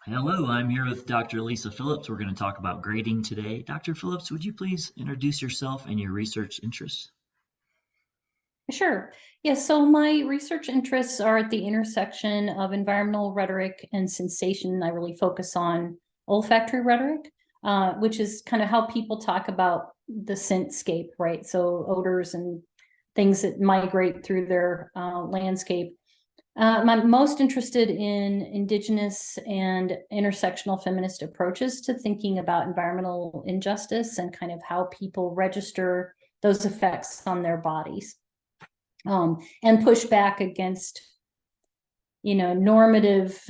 Hello, I'm here with Dr. Lisa Phillips. We're going to talk about grading today. Dr. Phillips, would you please introduce yourself and your research interests? Sure. Yes, so my research interests are at the intersection of environmental rhetoric and sensation. I really focus on olfactory rhetoric, which is kind of how people talk about the scentscape, right? So odors and things that migrate through their landscape. I'm most interested in indigenous and intersectional feminist approaches to thinking about environmental injustice and kind of how people register those effects on their bodies, and push back against, normative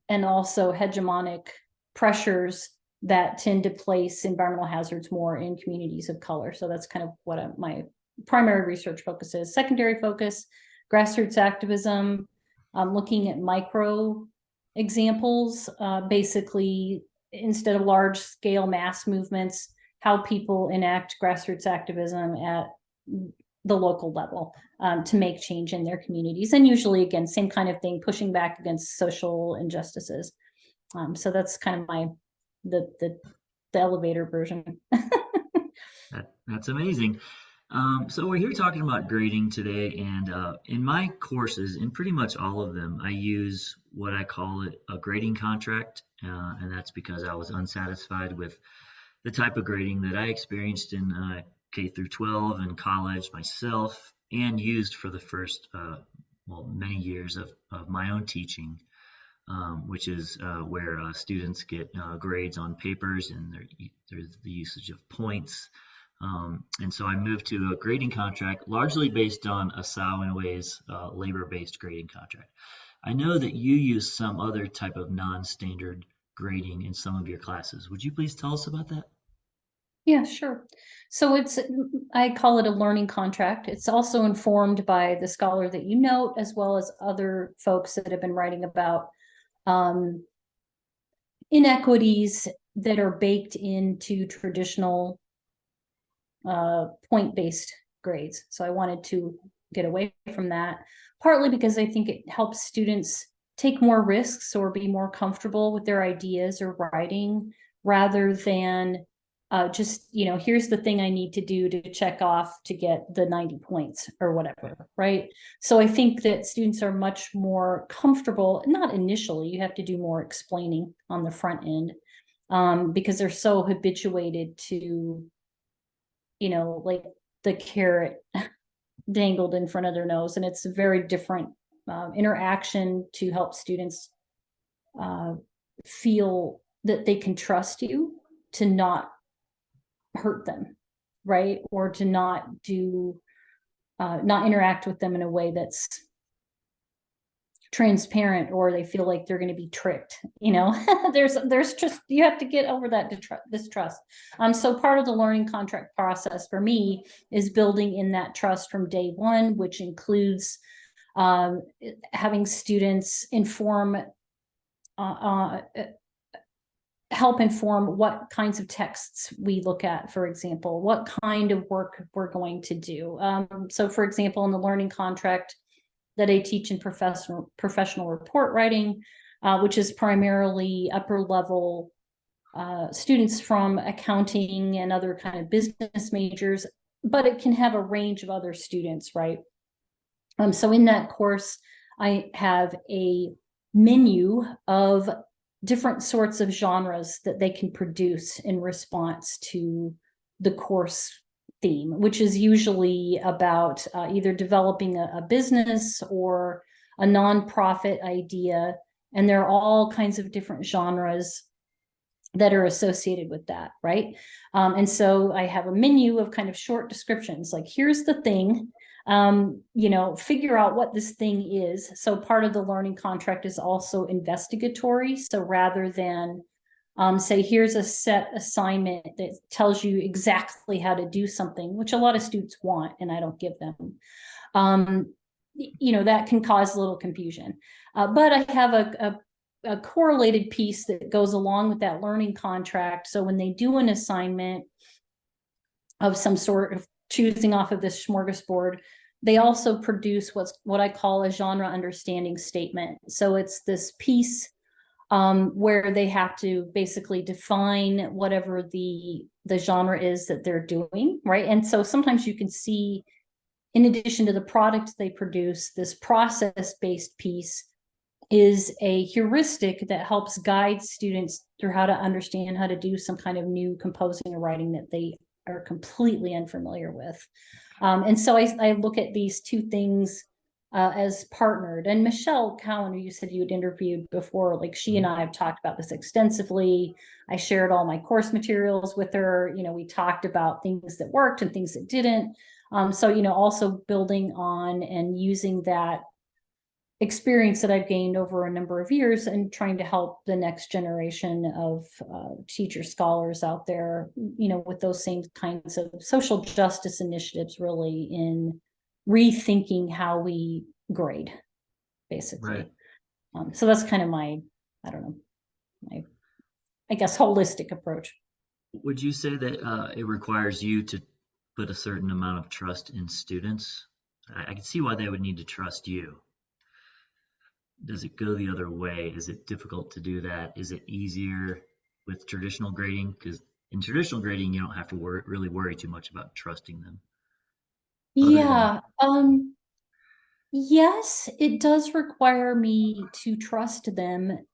and also hegemonic pressures that tend to place environmental hazards more in communities of color. So that's kind of what my primary research focus is. Secondary focus, grassroots activism, looking at micro examples, basically instead of large scale mass movements, how people enact grassroots activism at the local level, to make change in their communities. And usually, again, same kind of thing, pushing back against social injustices. So that's kind of the elevator version. That's amazing. So we're here talking about grading today, and in my courses, in pretty much all of them, I use what I call it a grading contract, and that's because I was unsatisfied with the type of grading that I experienced in K through 12 and college myself, and used for the first, many years of my own teaching, which is where students get grades on papers, and there's the usage of points. And so I moved to a grading contract largely based on Asao Inoue's labor-based grading contract. I know that you use some other type of non-standard grading in some of your classes. Would you please tell us about that? Yeah, sure. So I call it a learning contract. It's also informed by the scholar that you note, as well as other folks that have been writing about um, inequities that are baked into traditional point-based grades. So I wanted to get away from that, partly because I think it helps students take more risks or be more comfortable with their ideas or writing, rather than just, here's the thing I need to do to check off to get the 90 points or whatever, right? So I think that students are much more comfortable, not initially, you have to do more explaining on the front end, because they're so habituated to, like the carrot dangled in front of their nose. And it's a very different interaction to help students feel that they can trust you to not hurt them, right? Or to not interact with them in a way that's transparent, or they feel like they're going to be tricked. There's just, you have to get over that distrust. So part of the learning contract process for me is building in that trust from day one, which includes having students help inform what kinds of texts we look at, for example, what kind of work we're going to do. So for example, in the learning contract that I teach in professional report writing, which is primarily upper level students from accounting and other kind of business majors, but it can have a range of other students, right? So in that course, I have a menu of different sorts of genres that they can produce in response to the course theme, which is usually about either developing a business or a nonprofit idea. And there are all kinds of different genres that are associated with that, right? And so I have a menu of kind of short descriptions, like here's the thing, figure out what this thing is. So part of the learning contract is also investigatory. So rather than say, here's a set assignment that tells you exactly how to do something, which a lot of students want, and I don't give them, that can cause a little confusion. But I have a correlated piece that goes along with that learning contract. So when they do an assignment of some sort of choosing off of this smorgasbord, they also produce what I call a genre understanding statement. So it's this piece where they have to basically define whatever the genre is that they're doing, right? And so sometimes you can see, in addition to the product they produce, this process-based piece is a heuristic that helps guide students through how to understand how to do some kind of new composing or writing that they are completely unfamiliar with. And so I look at these two things as partnered. And Michelle Cowan, who you said you had interviewed before, like she and I have talked about this extensively. I shared all my course materials with her. You know, we talked about things that worked and things that didn't. So, you know, also building on and using that experience that I've gained over a number of years and trying to help the next generation of teacher scholars out there, you know, with those same kinds of social justice initiatives, really in rethinking how we grade, Right. basically. So that's kind of my, I don't know, my, I guess, holistic approach. Would you say that it requires you to put a certain amount of trust in students? I can see why they would need to trust you. Does it go the other way? Is it difficult to do that? Is it easier with traditional grading? Because in traditional grading, you don't have to really worry too much about trusting them, other than Yeah. Yes, it does require me to trust them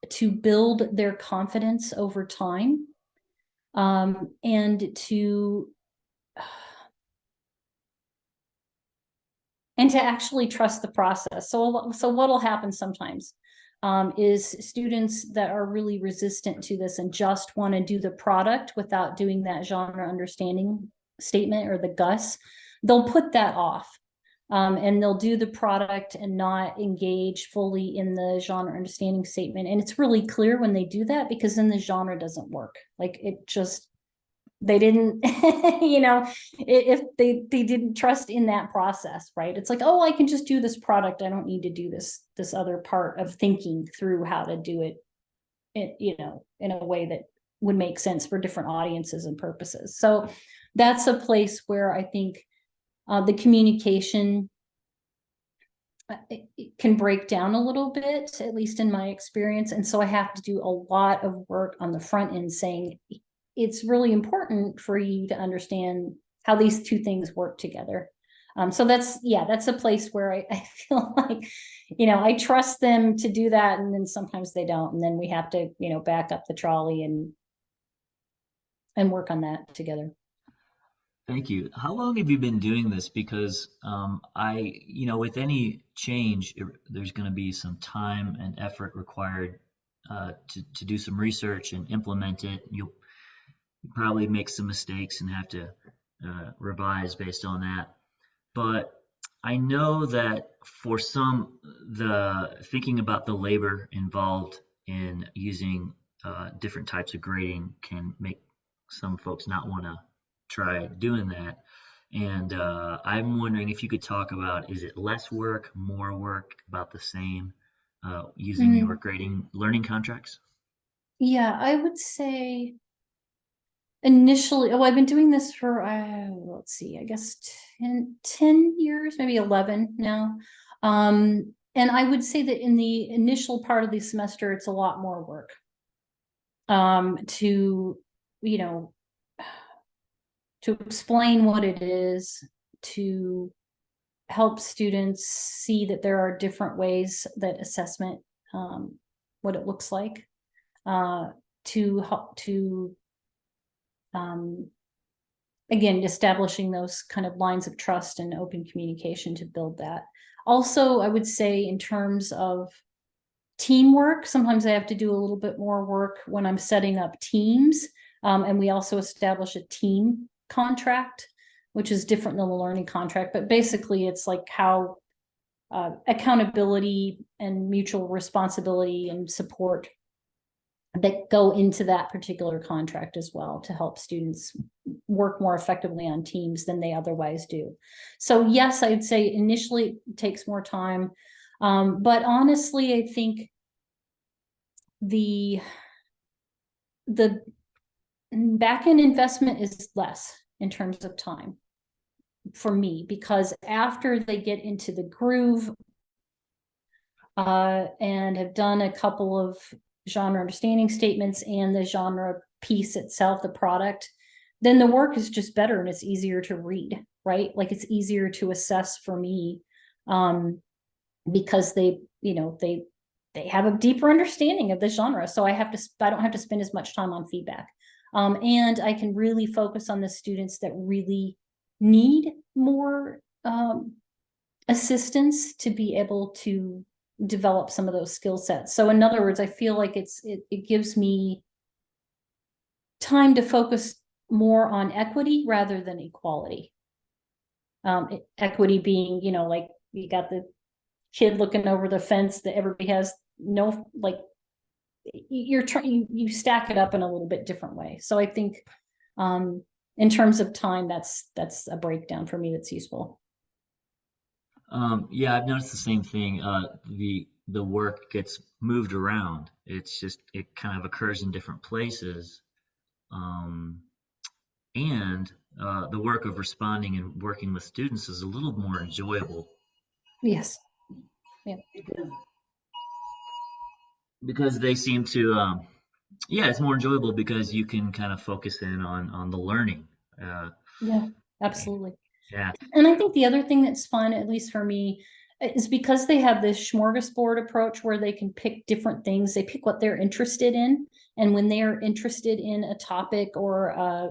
to build their confidence over time, and to actually trust the process. So what'll happen sometimes is students that are really resistant to this and just want to do the product without doing that genre understanding statement or the GUS, they'll put that off. And they'll do the product and not engage fully in the genre understanding statement. And it's really clear when they do that, because then the genre doesn't work. Like it just, they didn't, you know, if they didn't trust in that process, right? It's like, oh, I can just do this product. I don't need to do this other part of thinking through how to do it, you know, in a way that would make sense for different audiences and purposes. So that's a place where I think the communication it can break down a little bit, at least in my experience. And so I have to do a lot of work on the front end saying it's really important for you to understand how these two things work together. So that's a place where I feel like, you know, I trust them to do that, and then sometimes they don't. And then we have to, you know, back up the trolley and work on that together. thank you. How long have you been doing this? Because with any change, there's going to be some time and effort required to do some research and implement it. You'll probably make some mistakes and have to revise based on that. But I know that for some, the thinking about the labor involved in using different types of grading can make some folks not want to try doing that. And I'm wondering if you could talk about, is it less work, more work, about the same, using your Mm, grading learning contracts? yeah, I would say initially, oh, I've been doing this for let's see, I guess 10 years, maybe 11 now. And I would say that in the initial part of the semester it's a lot more work to, you know, to explain what it is, to help students see that there are different ways that assessment, what it looks like, uh to help to um again, establishing those kind of lines of trust and open communication to build that. Also, I would say in terms of teamwork, sometimes I have to do a little bit more work when I'm setting up teams. And we also establish a team contract, which is different than the learning contract. But basically, it's like how accountability and mutual responsibility and support that go into that particular contract as well to help students work more effectively on teams than they otherwise do. So yes, I'd say initially it takes more time. But honestly, I think the the back end investment is less in terms of time for me, because after they get into the groove and have done a couple of genre understanding statements and the genre piece itself, the product, then the work is just better and it's easier to read, right? Like it's easier to assess for me, because they have a deeper understanding of the genre. So I don't have to spend as much time on feedback. And I can really focus on the students that really need more assistance to be able to develop some of those skill sets. So in other words, I feel like it gives me time to focus more on equity rather than equality. Equity being, like you got the kid looking over the fence that everybody has no, like, you're trying, you stack it up in a little bit different way. So I think in terms of time, that's a breakdown for me that's useful. Yeah, I've noticed the same thing. The work gets moved around. It's just it kind of occurs in different places, um, and the work of responding and working with students is a little more enjoyable Yes. Yeah. because they seem to, yeah, it's more enjoyable because you can kind of focus in on the learning. Uh, Yeah, absolutely. yeah, And I think the other thing that's fun, at least for me, is because they have this smorgasbord approach where they can pick different things. They pick what they're interested in. And when they're interested in a topic or a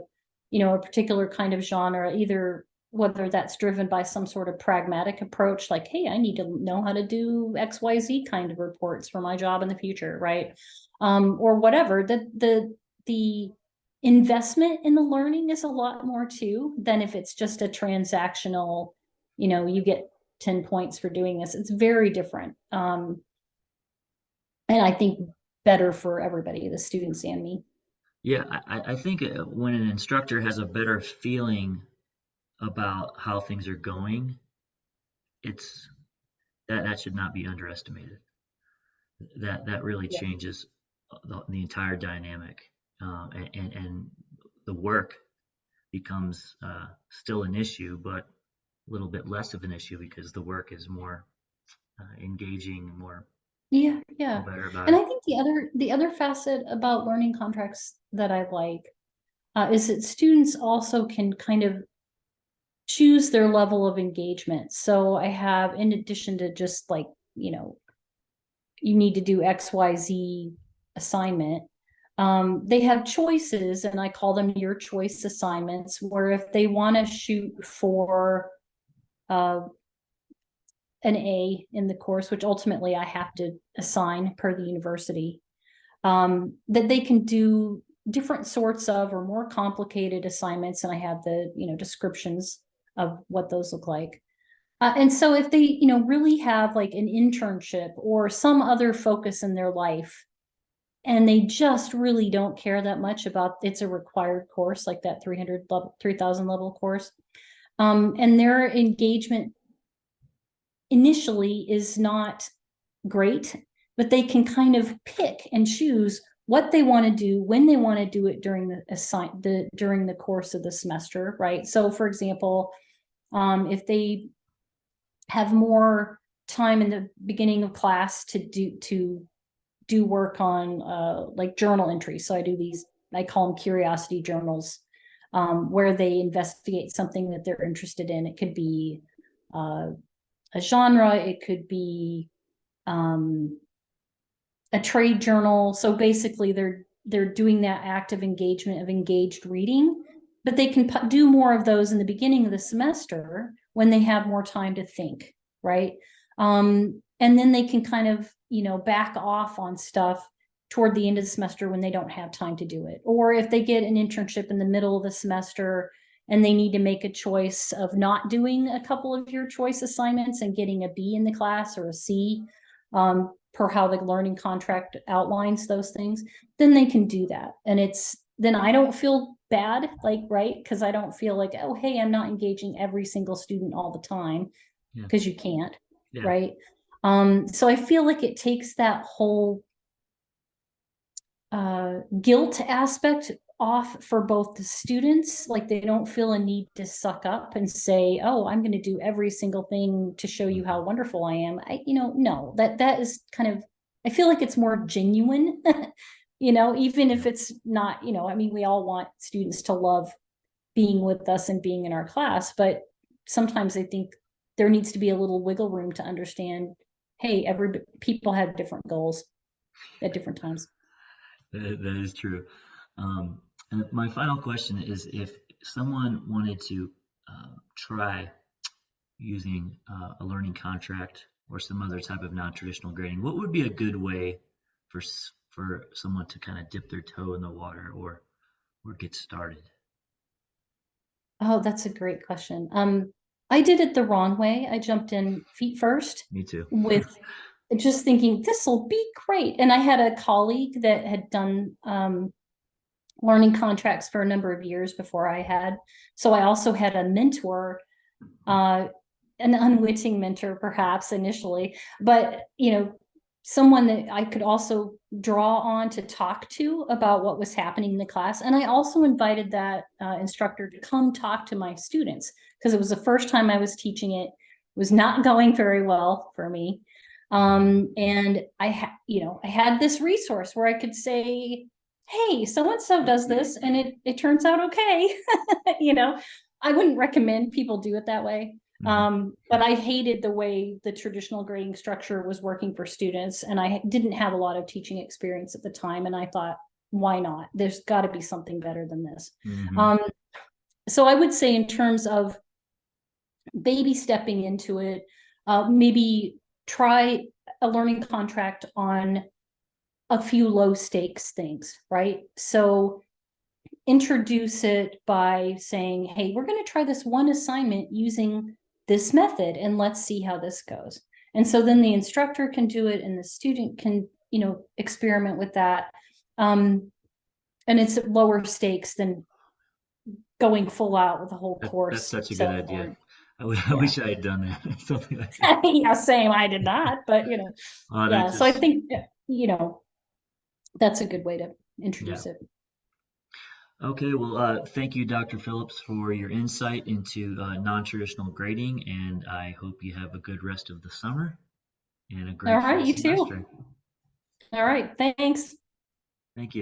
particular kind of genre, either whether that's driven by some sort of pragmatic approach, like, hey, I need to know how to do XYZ kind of reports for my job in the future, right? Or whatever, the investment in the learning is a lot more too than if it's just a transactional, you get 10 points for doing this. It's very different. And I think better for everybody, the students and me. yeah. I think when an instructor has a better feeling about how things are going, it's that should not be underestimated. That really Yeah. changes the entire dynamic, and the work becomes still an issue, but a little bit less of an issue because the work is more engaging, more Yeah, feel yeah. better about And it. I think the other facet about learning contracts that I like is that students also can kind of choose their level of engagement. So I have, in addition to just like, you know, you need to do XYZ assignment. They have choices, and I call them your choice assignments, where if they want to shoot for uh, an A in the course, which ultimately I have to assign per the university, that they can do different sorts of or more complicated assignments. And I have the, descriptions of what those look like. And so if they, really have like an internship or some other focus in their life, and they just really don't care that much about it's a required course, like that 300 level, 3000 level course. And their engagement initially is not great, but they can kind of pick and choose what they want to do when they want to do it during during the course of the semester, right? So for example, if they have more time in the beginning of class to do work on like journal entries. So I do these, I call them curiosity journals, where they investigate something that they're interested in. It could be a genre, it could be a trade journal. So basically they're doing that active engagement of engaged reading, but they can do more of those in the beginning of the semester when they have more time to think, right? And then they can kind of, back off on stuff toward the end of the semester when they don't have time to do it. Or if they get an internship in the middle of the semester and they need to make a choice of not doing a couple of your choice assignments and getting a B in the class or a C, per how the learning contract outlines those things, then they can do that. And then I don't feel bad, like, right? Because I don't feel like, oh, hey, I'm not engaging every single student all the time, Yeah, because you can't, yeah, right? So I feel like it takes that whole guilt aspect off for both the students. Like they don't feel a need to suck up and say, oh, I'm going to do every single thing to show you how wonderful I am. No, that is kind of I feel like it's more genuine, even if it's not, I mean, we all want students to love being with us and being in our class, but sometimes I think there needs to be a little wiggle room to understand, hey, every people have different goals at different times. That is true. And my final question is if someone wanted to try using a learning contract or some other type of non-traditional grading, what would be a good way for someone to kind of dip their toe in the water or get started? Oh, that's a great question. I did it the wrong way. I jumped in feet first Me too. with just thinking this will be great. And I had a colleague that had done learning contracts for a number of years before I had. So I also had a mentor, uh, an unwitting mentor, perhaps initially, but someone that I could also draw on to talk to about what was happening in the class. And I also invited that instructor to come talk to my students because it was the first time I was teaching it. It was not going very well for me. And I had this resource where I could say, hey, so and so does this, and it turns out okay. you know, I wouldn't recommend people do it that way. Hmm. But I hated the way the traditional grading structure was working for students, and I didn't have a lot of teaching experience at the time. And I thought, why not? There's got to be something better than this. Hmm. Um, so I would say, in terms of baby stepping into it, maybe try a learning contract on a few low stakes things, right? So introduce it by saying, hey, we're going to try this one assignment using this method and let's see how this goes. And so then the instructor can do it and the student can, experiment with that. And it's lower stakes than going full out with the whole That's course such a good idea. self-learning. I Yeah. wish I had done that. Something like that. Yeah, same. I did not, but That yeah. So I just, think, that's a good way to yeah. introduce it. Okay, well, thank you, Dr. Phillips, for your insight into non-traditional grading, and I hope you have a good rest of the summer and a All great right, fall you semester. too. All right, thanks. Thank you.